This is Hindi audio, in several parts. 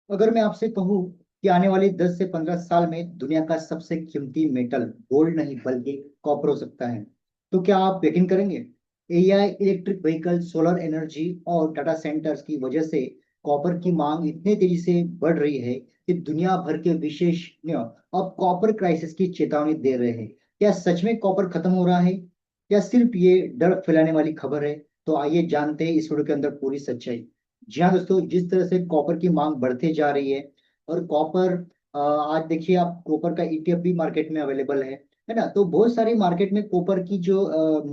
अगर मैं आपसे कहूँ कि आने वाले 10 से 15 साल में दुनिया का सबसे कीमती मेटल गोल्ड नहीं बल्कि कॉपर हो सकता है, तो क्या आप यकीन करेंगे? AI, electric vehicle, solar energy और डाटा सेंटर्स की वजह से कॉपर की मांग इतनी तेजी से बढ़ रही है कि दुनिया भर के विशेषज्ञ अब कॉपर क्राइसिस की चेतावनी दे रहे हैं। क्या सच में कॉपर खत्म हो रहा है या सिर्फ ये डर फैलाने वाली खबर है? तो आइए जानते हैं इस वीडियो के अंदर पूरी सच्चाई। जी हाँ दोस्तों, जिस तरह से कॉपर की मांग बढ़ते जा रही है और कॉपर आज देखिए आप, कॉपर का ईटीएफ भी मार्केट में अवेलेबल है ना। तो बहुत सारी मार्केट में कॉपर की जो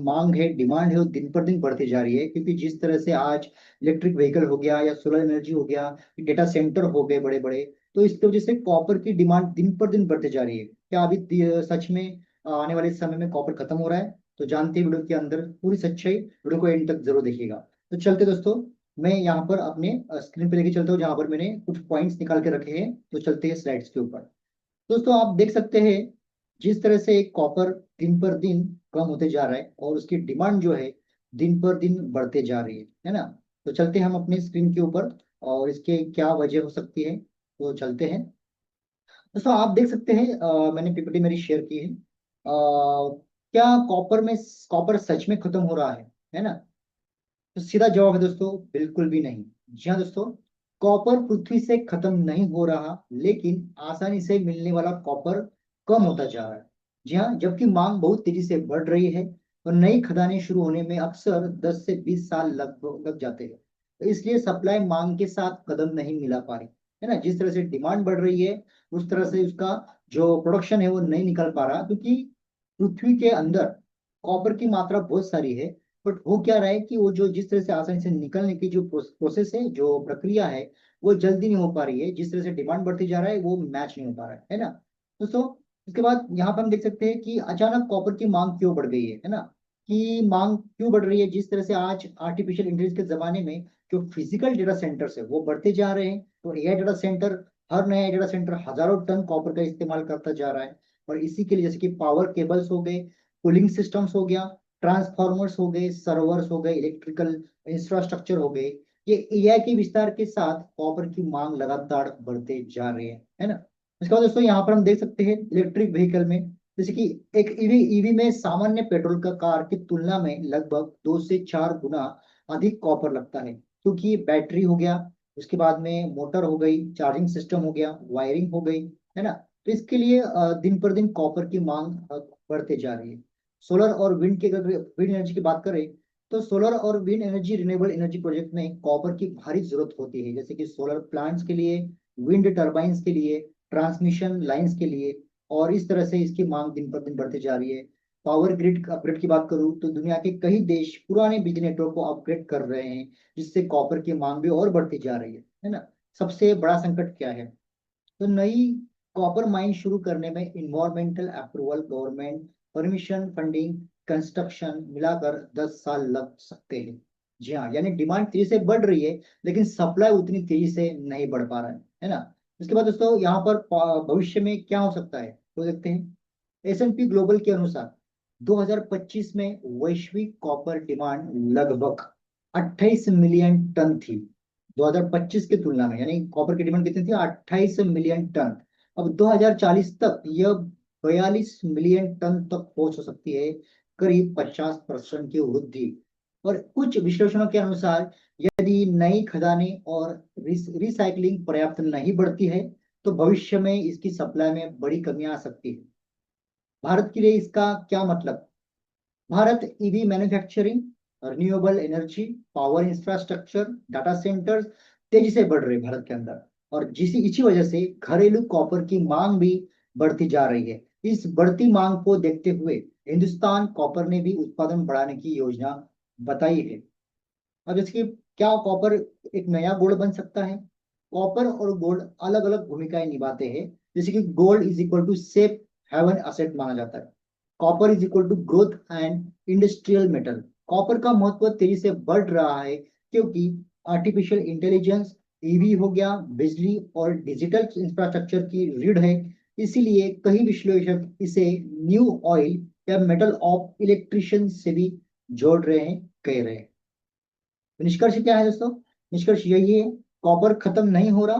मांग है, डिमांड है, वो दिन पर दिन बढ़ती जा रही है, क्योंकि जिस तरह से आज इलेक्ट्रिक व्हीकल हो गया या सोलर एनर्जी हो गया, डेटा सेंटर हो गए बड़े बड़े, तो इसकी वजह से कॉपर की डिमांड दिन पर दिन बढ़ती जा रही है। क्या अभी सच में आने वाले समय में कॉपर खत्म हो रहा है? तो जानते हैं वीडियो के अंदर पूरी सच्चाई, वीडियो को एंड तक जरूर देखिएगा। तो चलते दोस्तों, मैं यहाँ पर अपने स्क्रीन पे लेके चलता हूँ जहाँ पर मैंने कुछ पॉइंट्स निकाल के रखे हैं। तो चलते हैं स्लाइड्स के ऊपर। दोस्तों आप देख सकते हैं जिस तरह से कॉपर दिन पर दिन कम होते जा रहा है और उसकी डिमांड जो है दिन पर दिन बढ़ते जा रही है ना। तो चलते हैं हम अपने स्क्रीन के ऊपर और इसके क्या वजह हो सकती है, तो चलते हैं। दोस्तों आप देख सकते हैं, मैंने पीपीटी मेरी शेयर की है। क्या कॉपर में कॉपर सच में खत्म हो रहा है ना? तो सीधा जवाब है दोस्तों, बिल्कुल भी नहीं। जी हाँ दोस्तों, कॉपर पृथ्वी से खत्म नहीं हो रहा, लेकिन आसानी से मिलने वाला कॉपर कम होता जा रहा है। जी हाँ, जबकि मांग बहुत तेजी से बढ़ रही है और नई खदानें शुरू होने में अक्सर 10 से 20 साल लग जाते हैं। तो इसलिए सप्लाई मांग के साथ कदम नहीं मिला पा रही है ना। जिस तरह से डिमांड बढ़ रही है उस तरह से उसका जो प्रोडक्शन है वो नहीं निकल पा रहा, क्योंकि पृथ्वी के अंदर कॉपर की मात्रा बहुत सारी है। बट हो क्या रहा है कि वो जो जिस तरह से आसानी से निकलने की जो प्रोसेस है, जो प्रक्रिया है, वो जल्दी नहीं हो पा रही है। जिस तरह से डिमांड बढ़ती जा रहा है वो मैच नहीं हो पा रहा है ना दोस्तों। इसके बाद यहाँ पर हम देख सकते हैं कि अचानक कॉपर की मांग क्यों बढ़ गई है ना। कि मांग क्यों बढ़ रही है? जिस तरह से आज आर्टिफिशियल इंटेलिजेंस के जमाने में जो फिजिकल डेटा सेंटर्स है वो बढ़ते जा रहे हैं, तो एआई डेटा सेंटर, हर नया डेटा सेंटर हजारों टन कॉपर का इस्तेमाल करता जा रहा है। और इसी के लिए जैसे कि पावर केबल्स हो गए, कूलिंग सिस्टम्स हो गया, ट्रांसफॉर्मर्स हो गए, सर्वर्स हो गए, इलेक्ट्रिकल इंफ्रास्ट्रक्चर हो गए, ये एआई के विस्तार के साथ कॉपर की मांग लगातार बढ़ते जा रही है ना। इसके बाद दोस्तों यहाँ पर हम देख सकते हैं इलेक्ट्रिक व्हीकल में, जैसे कि एक ईवी में सामान्य पेट्रोल का कार की तुलना में लगभग 2 से 4 गुना अधिक कॉपर लगता है, क्योंकि बैटरी हो गया, उसके बाद में मोटर हो गई, चार्जिंग सिस्टम हो गया, वायरिंग हो गई, है ना। तो इसके लिए दिन पर दिन कॉपर की मांग बढ़ते जा रही है। सोलर और विंड की, अगर विंड एनर्जी की बात करें, तो सोलर और wind energy, renewable energy project में कॉपर की भारी जरूरत होती है, जैसे कि सोलर प्लांट्स के लिए, विंड टर्बाइंस के लिए, ट्रांसमिशन लाइंस के लिए। और इस तरह से इसकी मांग दिन पर दिन बढ़ती जा रही है। पावर ग्रिड अपग्रेड की बात करूं तो दुनिया के कई देश पुराने बिजली नेटवर्क को अपग्रेड कर रहे हैं, जिससे कॉपर की मांग भी और बढ़ती जा रही है ना। सबसे बड़ा संकट क्या है? तो नई कॉपर माइन शुरू करने में environmental approval, government permission, funding, construction मिलाकर 10 साल लग सकते हैं। जी हाँ, यानी डिमांड तेजी से बढ़ रही है लेकिन सप्लाई उतनी तेजी से नहीं बढ़ पा रहा है ना। इसके बाद दोस्तों यहाँ पर भविष्य में क्या हो सकता है तो देखते हैं। S&P ग्लोबल के अनुसार 2025 में वैश्विक कॉपर डिमांड लगभग 28 मिलियन टन थी। 2025 की तुलना में यानी कॉपर की डिमांड कितनी थी? 28 मिलियन टन। अब 2040 तक यह 42 मिलियन टन तक पहुंच हो सकती है, करीब 50% की वृद्धि। और कुछ विश्लेषणों के अनुसार यदि नई खदानें और रिसाइकलिंग पर्याप्त नहीं बढ़ती है तो भविष्य में इसकी सप्लाई में बड़ी कमी आ सकती है। भारत के लिए इसका क्या मतलब? Bharat EV manufacturing, renewable energy, power infrastructure, data centres तेजी से बढ़ रहे हैं भारत के अंदर। और इसी वजह से घरेलू कॉपर की मांग भी बढ़ती जा रही है। इस बढ़ती मांग को देखते हुए हिंदुस्तान कॉपर ने भी उत्पादन बढ़ाने की योजना बताई है। अब जैसे कि क्या कॉपर एक नया गोल्ड बन सकता है? कॉपर और गोल्ड अलग अलग भूमिकाएं निभाते हैं। जैसे कि gold is equal to safe haven asset माना जाता है। Copper is equal to growth and industrial metal. Copper का महत्व तेजी से बढ़ रहा है क्योंकि आर्टिफिशियल इंटेलिजेंस, ईवी हो गया, बिजली और डिजिटल इंफ्रास्ट्रक्चर की रीढ़ है। इसीलिए कई विश्लेषक इसे न्यू ऑयल या मेटल ऑफ इलेक्ट्रिशियन से भी जोड़ रहे हैं, कह रहे हैं। तो निष्कर्ष क्या है दोस्तों? निष्कर्ष यही है, कॉपर खत्म नहीं हो रहा,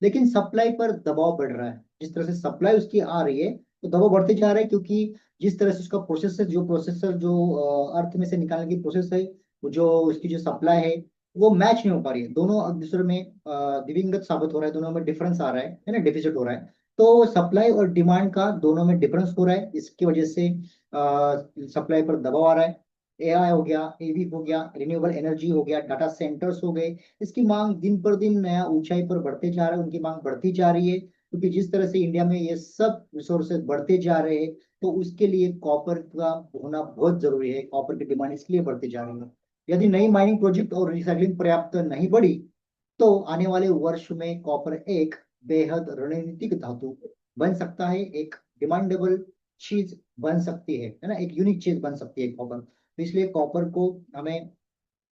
लेकिन सप्लाई पर दबाव बढ़ रहा है। जिस तरह से सप्लाई उसकी आ रही है तो दबाव बढ़ते जा रहा है, क्योंकि जिस तरह से उसका प्रोसेसर जो अर्थ में से निकालने की प्रोसेस है, वो जो उसकी जो सप्लाई है वो मैच नहीं हो पा रही है। दोनों एक दूसरे में दिविंगत साबित हो रहा है, दोनों में डिफरेंस आ रहा है ना, डिफिसिट हो रहा है। तो सप्लाई और डिमांड का दोनों में डिफरेंस हो रहा है, इसकी वजह से सप्लाई पर दबाव आ रहा है। एआई हो गया, एवी हो गया, रिन्यूएबल एनर्जी हो गया, डाटा सेंटर्स हो गए, इसकी मांग दिन पर दिन नया ऊंचाई पर बढ़ते जा रहा है, उनकी मांग बढ़ती जा रही है। क्योंकि जिस तरह से इंडिया में ये सब रिसोर्सेज बढ़ते जा रहे हैं, तो उसके लिए कॉपर का होना बहुत जरूरी है। कॉपर की डिमांड इसलिए बढ़ती जा रही है। यदि नई माइनिंग प्रोजेक्ट और रिसाइकलिंग पर्याप्त नहीं बढ़ी, तो आने वाले वर्ष में कॉपर एक बेहद रणनीतिक धातु बन सकता है, एक डिमांडेबल चीज बन सकती है ना, एक यूनिक चीज बन सकती है कॉपर। तो इसलिए कॉपर को हमें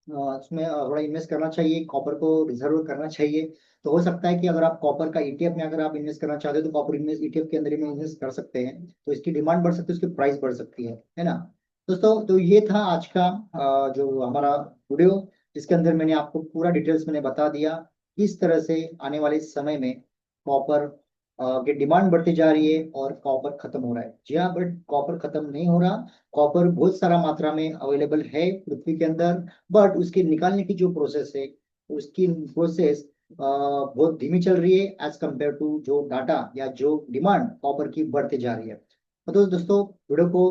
उसमें थोड़ा इन्वेस्ट करना चाहिए, कॉपर को रिजर्व करना चाहिए। तो हो सकता है कि अगर आप कॉपर का ईटीएफ में अगर आप इन्वेस्ट करना चाहते हो, तो कॉपर इन्वेस्ट ईटीएफ के अंदर ही में इन्वेस्ट कर सकते हैं। तो इसकी डिमांड बढ़ सकती है, उसकी प्राइस बढ़ सकती है ना। दोस्तों, तो ये था आज का जो हमारा वीडियो, जिसके अंदर मैंने आपको पूरा डिटेल्स मैंने बता दिया किस तरह से आने वाले समय में कॉपर की डिमांड बढ़ती जा रही है और कॉपर खत्म हो रहा है। जी हाँ, बट कॉपर खत्म नहीं हो रहा। कॉपर बहुत सारा मात्रा में अवेलेबल है पृथ्वी के अंदर, बट उसके निकालने की जो प्रोसेस है, उसकी प्रोसेस बहुत धीमी चल रही है एज कंपेयर टू जो डाटा या जो डिमांड कॉपर की बढ़ते जा रही है। तो दोस्तों, वीडियो को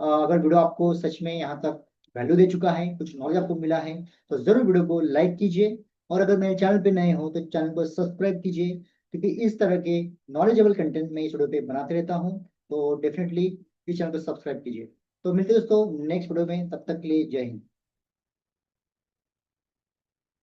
अगर वीडियो आपको सच में यहाँ तक वैल्यू दे चुका है, कुछ नॉलेज आपको मिला है, तो जरूर वीडियो को लाइक कीजिए। और अगर मेरे चैनल पे नए हो तो चैनल को सब्सक्राइब कीजिए, क्योंकि इस तरह के नॉलेजेबल कंटेंट मैं इस वीडियो पे बनाते रहता हूँ। तो डेफिनेटली इस चैनल को सब्सक्राइब कीजिए। तो मिलते हैं दोस्तों नेक्स्ट वीडियो में, तब तक के लिए जय हिंद।